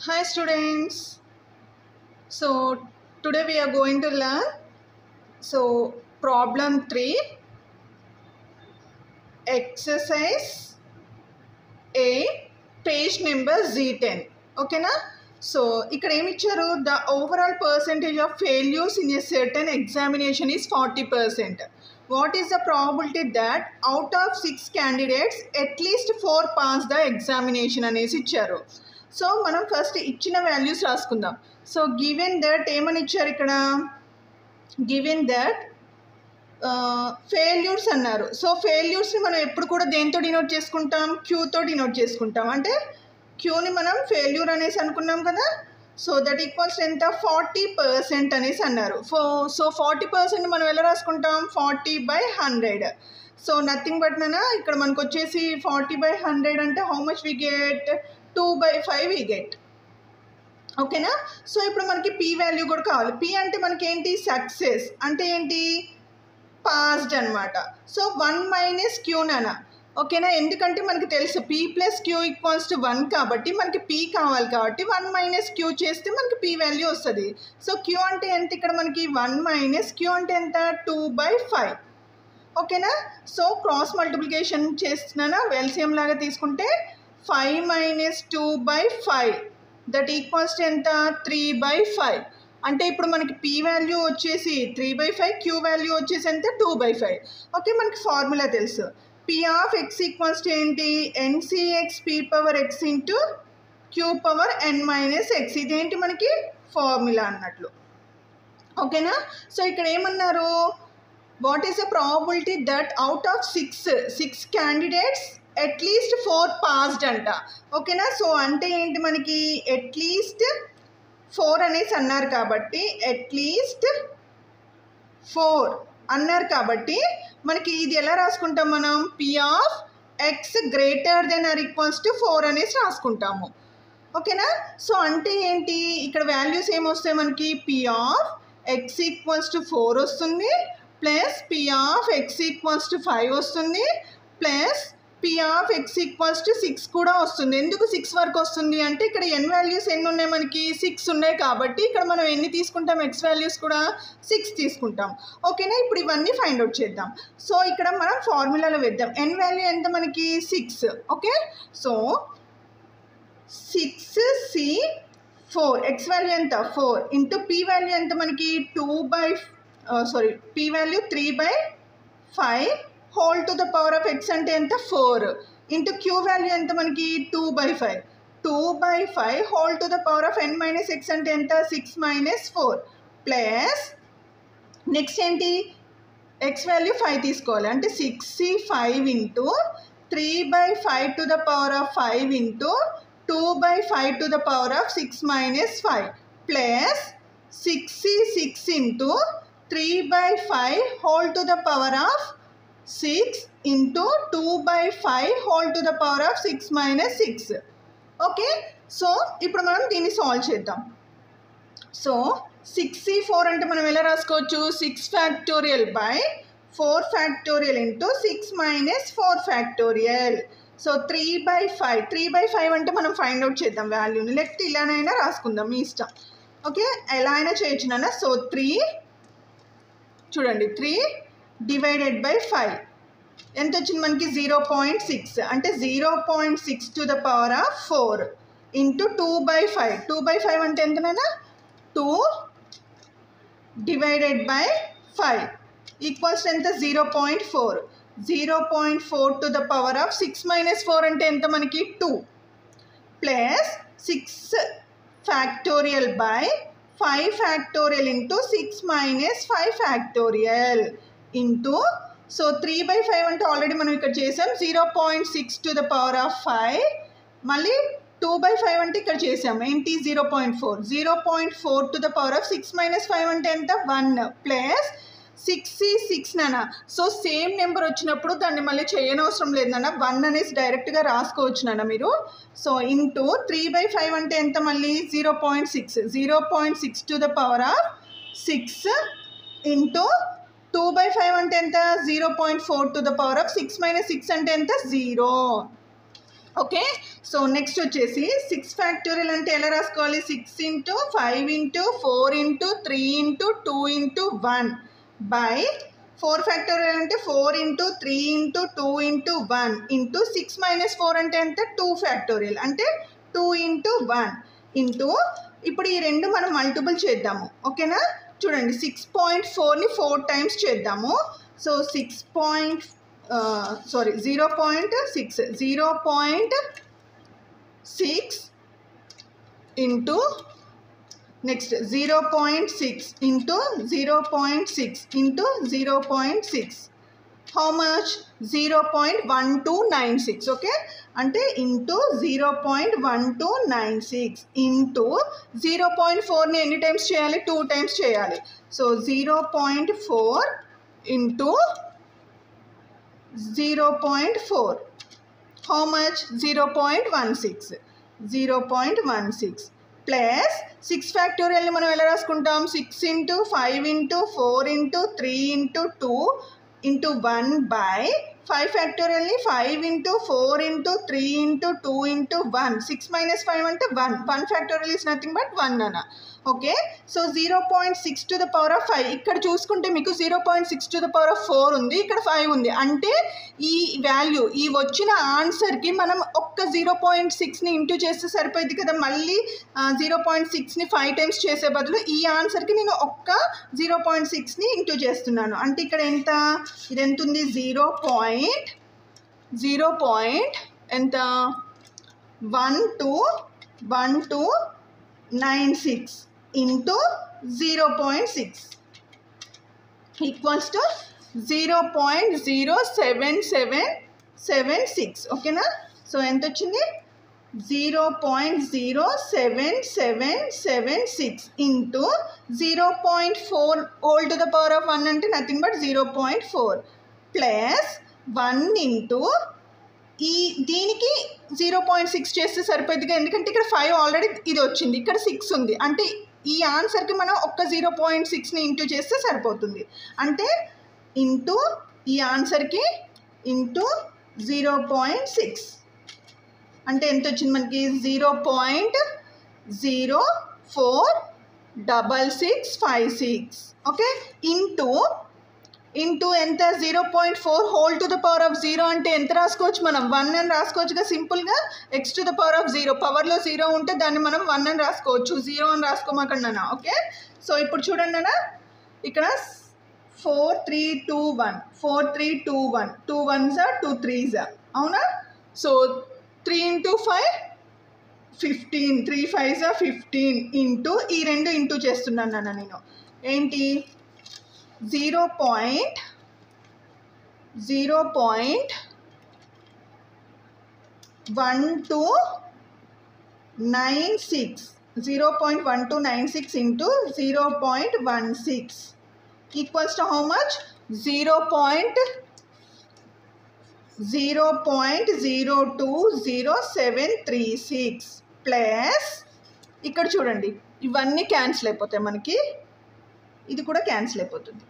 Hi students. So today we are going to learn problem 3 exercise A page number Z10. Okay na? So ఇక్కడ ఏమి ఇచ్చారు, the overall percentage of failures in a certain examination is 40%. What is the probability that out of 6 candidates at least 4 pass the examination అనేసి ఇచ్చారు. So మనం first ఇచ్చిన values రాసుకుందాం. So given that ఏమని ఇచ్చారు ఇక్కడ, గివెన్ దట్ ఫెయిల్యూర్స్ అన్నారు. So ఫెయిల్యూర్స్ని మనం ఎప్పుడు కూడా దేంతో డినోట్ చేసుకుంటాం, క్యూతో డినోట్ చేసుకుంటాం. అంటే క్యూని మనం ఫెయిల్యూర్ అనేసి అనుకున్నాం కదా. సో దట్ ఈక్వల్స్ ఎంత, 40% అనేసి అన్నారు. సో 40% మనం ఎలా రాసుకుంటాం, 40/100. సో నథింగ్ బట్ నానా ఇక్కడ మనకు వచ్చేసి 40/100 అంటే how much we get, 2/5 we get. ఓకేనా. సో ఇప్పుడు మనకి పీ వాల్యూ కూడా కావాలి. పీ అంటే మనకి ఏంటి, సక్సెస్ అంటే ఏంటి, పాస్డ్ అనమాట. సో 1 - క్యూ నానా. ఓకేనా, ఎందుకంటే మనకి తెలుసు P plus Q equals to 1 కాబట్టి మనకి పీ కావాలి కాబట్టి 1 - క్యూ చేస్తే మనకి పీ వాల్యూ వస్తుంది. సో క్యూ అంటే ఎంత, ఇక్కడ మనకి 1 - క్యూ అంటే ఎంత, 2/5. ఓకేనా. సో క్రాస్ మల్టిప్లికేషన్ చేస్తున్నానా, ఎల్సిఎం లాగా తీసుకుంటే 5 - 2/5 దట్ ఈక్వల్స్ టు ఎంత, 3/5. అంటే ఇప్పుడు మనకి పీ వాల్యూ వచ్చేసి 3/5, క్యూ వాల్యూ వచ్చేసి ఎంత, 2/5. ఓకే, మనకి ఫార్ములా తెలుసు. P of X equals to ఏంటి, n C x P power X into Q power n - x. ఇదేంటి మనకి ఫార్ములా అన్నట్లు. ఓకేనా. సో ఇక్కడ ఏమన్నారు, what is the probability that out of 6 candidates at least 4 passed అంట. ఓకేనా. సో అంటే ఏంటి, మనకి అట్లీస్ట్ 4 అనేసి అన్నారు కాబట్టి అట్లీస్ట్ 4 అన్నారు కాబట్టి మనకి ఇది ఎలా రాసుకుంటాం మనం, P of X greater than or equals to 4 అనేసి రాసుకుంటాము. ఓకేనా. సో అంటే ఏంటి, ఇక్కడ వాల్యూస్ ఏమొస్తాయి మనకి, P of X equals to 4 వస్తుంది, plus P of X equals to 5 వస్తుంది, plus P of X equals to 6 కూడా వస్తుంది. ఎందుకు 6 వరకు వస్తుంది అంటే ఇక్కడ ఎన్ వాల్యూస్ ఎన్ని ఉన్నాయి మనకి, 6 ఉన్నాయి కాబట్టి ఇక్కడ మనం ఎన్ని తీసుకుంటాం, ఎక్స్ వాల్యూస్ కూడా 6 తీసుకుంటాం. ఓకేనా. ఇప్పుడు ఇవన్నీ ఫైండ్ అవుట్ చేద్దాం. సో ఇక్కడ మనం ఫార్ములాలో వేద్దాం. ఎన్ వాల్యూ ఎంత మనకి, 6. Okay. So 6C4 X value ఎంత, 4 ఇంటూ పీ వాల్యూ ఎంత మనకి, P value 3/5 whole to the power of X అంటే ఎంత, 4 ఇంటూ క్యూ వాల్యూ ఎంత మనకి, 2/5. 2/5 whole to the power of n - x అంటే ఎంత, 6 - 4 ప్లస్ నెక్స్ట్ ఏంటి, ఎక్స్ వాల్యూ 5 తీసుకోవాలి. అంటే 6C5 into 3/5 to the power of 5 into 2/5 to the power of 6 - 5 plus 6C6 into 3/5 whole to the power of 6 into 2/5 whole to the power of 6 - 6. Okay. So ఇప్పుడు మనం దీన్ని solve చేద్దాం. So 6C4 అంటే మనం ఎలా రాసుకోవచ్చు, 6 factorial by 4 factorial into 6 - 4 factorial. So 3/5 అంటే మనం ఫైండ్ అవుట్ చేద్దాం వాల్యూని, లేకపోతే ఇలానైనా రాసుకుందాం, మీ ఇష్టం. ఓకే, ఎలా అయినా చేయొచ్చు నాన్న. సో 3 చూడండి, 3 డివైడెడ్ బై 5 ఎంత వచ్చింది మనకి, 0.6 అంటే 0.6 to the power of 4 into 2/5. 2/5 అంటే ఎంతనైనా, 2 డివైడెడ్ బై 5 ఈక్వల్స్ ఎంత, 0.4. 0.4 టు ద పవర్ ఆఫ్ 6 - 4 అంటే ఎంత మనకి, 2 plus 6 factorial by 5 factorial into 6 - 5 factorial into, so 3/5 అంటే ఆల్రెడీ మనం ఇక్కడ చేసాం, 0.6 టు ద పవర్ ఆఫ్ 5 మళ్ళీ 2/5 అంటే ఇక్కడ చేసాం ఏంటి, 0.4. 0.4 టు ద పవర్ ఆఫ్ 6 - 5 అంటే ఎంత, 1 ప్లస్ 6C6 నాన్న. సో సేమ్ నెంబర్ వచ్చినప్పుడు దాన్ని మళ్ళీ చేయనవసరం లేదు నాన్న, 1 అనేసి డైరెక్ట్గా రాసుకోవచ్చు నాన్న మీరు. సో ఇంటూ 3/5 అంటే ఎంత మళ్ళీ, 0.6. 0.6 to the power of 6 into 2/5 అంటే ఎంత, 0.4 టు ద పవర్ ఆఫ్ 6 - 6 అంటే ఎంత, 0. ఓకే. సో నెక్స్ట్ వచ్చేసి 6 ఫ్యాక్టోరియల్ అంటే ఎలా రాసుకోవాలి? 6 into 5 into 4 into 3 into 2 into 1 by 4 factorial అంటే 4 into 3 into 2 into 1 into 6 minus 4 అంటే ఎంత? 2 ఫ్యాక్టోరియల్ అంటే 2 ఇంటూ 1 ఇంటూ ఇప్పుడు ఈ రెండు మనం మల్టిపుల్ చేద్దాము. ఓకేనా? చూడండి 6.4ని 4 టైమ్స్ చేద్దాము. So 0.6 into next 0.6 into 0.6 into 0.6 how much? 0.1296. Okay, అంటే ఇంటూ 0.1296 ఇంటూ 0.4ని ఎన్ని టైమ్స్ చేయాలి? 2 టైమ్స్ చేయాలి. So 0.4 into 0.4 how much? 0.16. 0.16 plus 6 ఫ్యాక్టోరియల్ని మనం ఎలా రాసుకుంటాం? 6 into 5 into 4 into 3 into 2 into 1 by 5 ఫ్యాక్టోరియల్ని 5 into 4 into 3 into 2 into 1. 6 minus 5 అంటే 1. 1 ఫ్యాక్టోరియల్ ఈజ్ నథింగ్ బట్ 1 అన్న. Okay, so 0.6 to the power of 5 ఇక్కడ చూసుకుంటే మీకు 0.6 టు ద పవర్ ఆఫ్ 4 ఉంది, ఇక్కడ 5 ఉంది. అంటే ఈ వాల్యూ ఈ వచ్చిన ఆన్సర్కి మనం ఒక్క 0.6ని ఇంటూ చేస్తే సరిపోయింది కదా. మళ్ళీ 0.6ని 5 టైమ్స్ చేసే బదులు ఈ ఆన్సర్కి నేను ఒక్క 0.6ని ఇంటూ చేస్తున్నాను. అంటే ఇక్కడ ఎంత? ఇది ఎంత ఉంది? 0.ఎంత? 1296 ఇంటూ 0.6 ఈక్వల్స్ టు 0.07776. ఓకేనా? సో ఎంత వచ్చింది? 0.07776 into 0.4 whole to the power of 1 అంటే నథింగ్ బట్ 0.4 ప్లస్ 1 ఇంటూ దీనికి 0.6 చేస్తే సరిపోతుందిగా, ఎందుకంటే ఇక్కడ 5 ఆల్రెడీ ఇది వచ్చింది, ఇక్కడ 6 ఉంది. అంటే ఈ ఆన్సర్కి మనం ఒక్క 0.6ని ఇంటూ చేస్తే సరిపోతుంది. అంటే ఇంటూ ఈ ఆన్సర్కి ఇంటూ 0.6 అంటే ఎంత వచ్చింది మనకి? 0.046656. ఓకే, ఇంటూ ఎంత? 0.4 whole to the power of 0 అంటే ఎంత రాసుకోవచ్చు మనం? 1 అని రాసుకోవచ్చుగా సింపుల్గా. X to the power of 0 పవర్లో 0 ఉంటే దాన్ని మనం 1 అని రాసుకోవచ్చు, 0 అని రాసుకోమాకన్నా. ఓకే, సో ఇప్పుడు చూడండి అన్న, ఇక్కడ 4321 4321 2 1s 2 3s అవునా? సో 3 ఇంటూ 5 15 3 5s 15 ఇంటూ ఈ రెండు ఇంటూ చేస్తున్నాను నాన్న నేను. ఏంటి? 0.1296 into 0.16 equals to how much? 0.020736 plus ఇక్కడ చూడండి ఇవన్నీ క్యాన్సిల్ అయిపోతాయి మనకి, ఇది కూడా క్యాన్సిల్ అయిపోతుంది.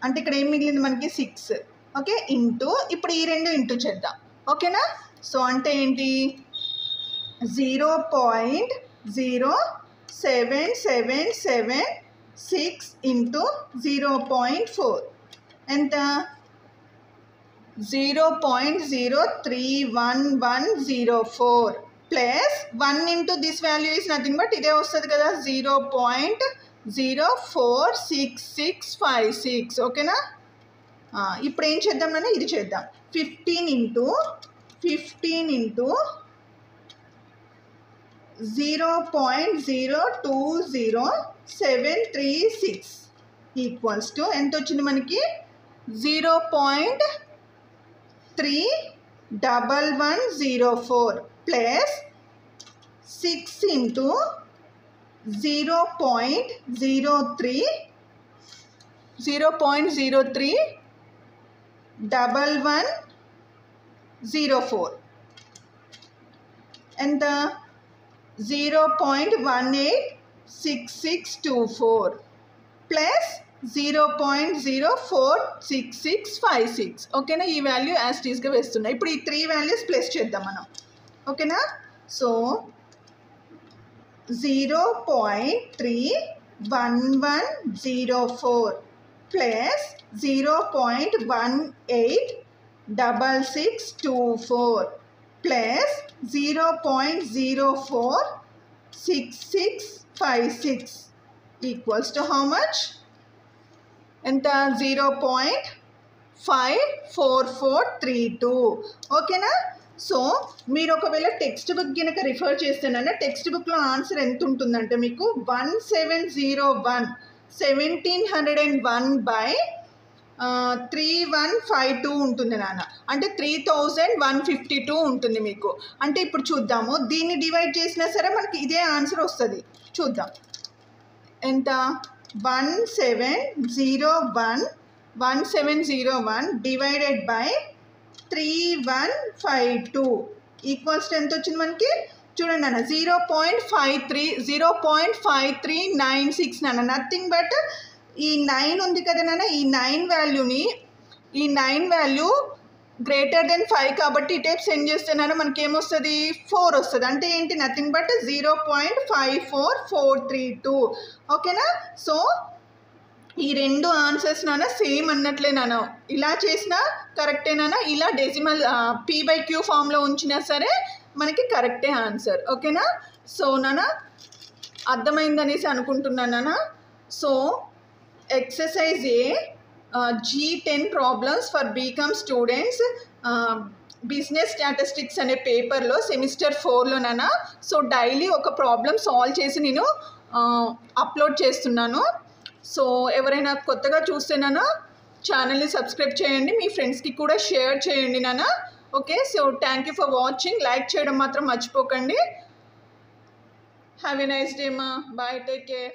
అంటే ఇక్కడ ఏం మిగిలింది మనకి? 6. ఓకే, ఇంటూ ఇప్పుడు ఈ రెండు ఇంటూ చేద్దాం. ఓకేనా? సో అంటే ఏంటి? 0.0776 ఇంటూ 0.4 ఎంత? 0.0311104 plus 1 into this value is nothing but ఇదే వస్తుంది కదా, 0.046656. ఓకేనా? ఇప్పుడు ఏం చేద్దాం నాన్న? ఇది చేద్దాం. 15 ఇంటూ 0.020736 ఈక్వల్స్ టు ఎంత వచ్చింది మనకి? 0.31104 ప్లస్ 6 ఇంటూ 0.031104 ఎంత? 0.186624 ప్లస్ 0.046656. ఓకేనా? ఈ వాల్యూ యాజ్ టీస్గా వేస్తున్నాయి. ఇప్పుడు ఈ 3 వాల్యూస్ ప్లస్ చేద్దాం మనం. ఓకేనా. So 0.31104 plus 0.186624 plus 0.046656 equals to how much? ఎంత? 0.54432. ఓకేనా. సో మీరు ఒకవేళ టెక్స్ట్ బుక్ కనుక రిఫర్ చేస్తేనన్నా టెక్స్ట్ బుక్లో ఆన్సర్ ఎంత ఉంటుందంటే మీకు 1701 1701/3152 ఉంటుంది నాన్న. అంటే 3152 ఉంటుంది మీకు. అంటే ఇప్పుడు చూద్దాము, దీన్ని డివైడ్ చేసినా సరే మనకి ఇదే ఆన్సర్ వస్తుంది. చూద్దాం ఎంత? 1701 డివైడెడ్ బై 3152 ఈక్వల్స్ ఎంత వచ్చింది మనకి? చూడండి అన్న 0.5396 నాన్న. నథింగ్ బట్ ఈ 9 ఉంది కదా నాన్న, ఈ 9 వాల్యూ గ్రేటర్ దెన్ 5 కాబట్టి ఈ టైప్ సెండ్ చేస్తేనన్నా మనకి ఏమొస్తుంది? 4 వస్తుంది. అంటే ఏంటి? Nothing but 0.54432. ఓకేనా. సో ఈ రెండు ఆన్సర్స్ నాన్న సేమ్ అన్నట్లే నాన్న. ఇలా చేసినా కరెక్టేనా, ఇలా డెసిమల్ P/Q ఫామ్లో ఉంచినా సరే మనకి కరెక్టే ఆన్సర్. ఓకేనా. సో నాన్న అర్థమైందనేసి అనుకుంటున్నాను నాన్న. So exercise A G10 problems for BCom students business statistics అనే పేపర్లో సెమిస్టర్ 4లో నాన్న. సో డైలీ ఒక ప్రాబ్లం సాల్వ్ చేసి నేను అప్లోడ్ చేస్తున్నాను. సో ఎవరైనా కొత్తగా చూస్తేనా ఛానల్ని సబ్స్క్రైబ్ చేయండి, మీ ఫ్రెండ్స్కి కూడా షేర్ చేయండి నాన్న. Okay. So thank you for watching. Like చేయడం మాత్రం మర్చిపోకండి. హ్యావ్ ఎ నైస్ డే మా. బాయ్. Take care.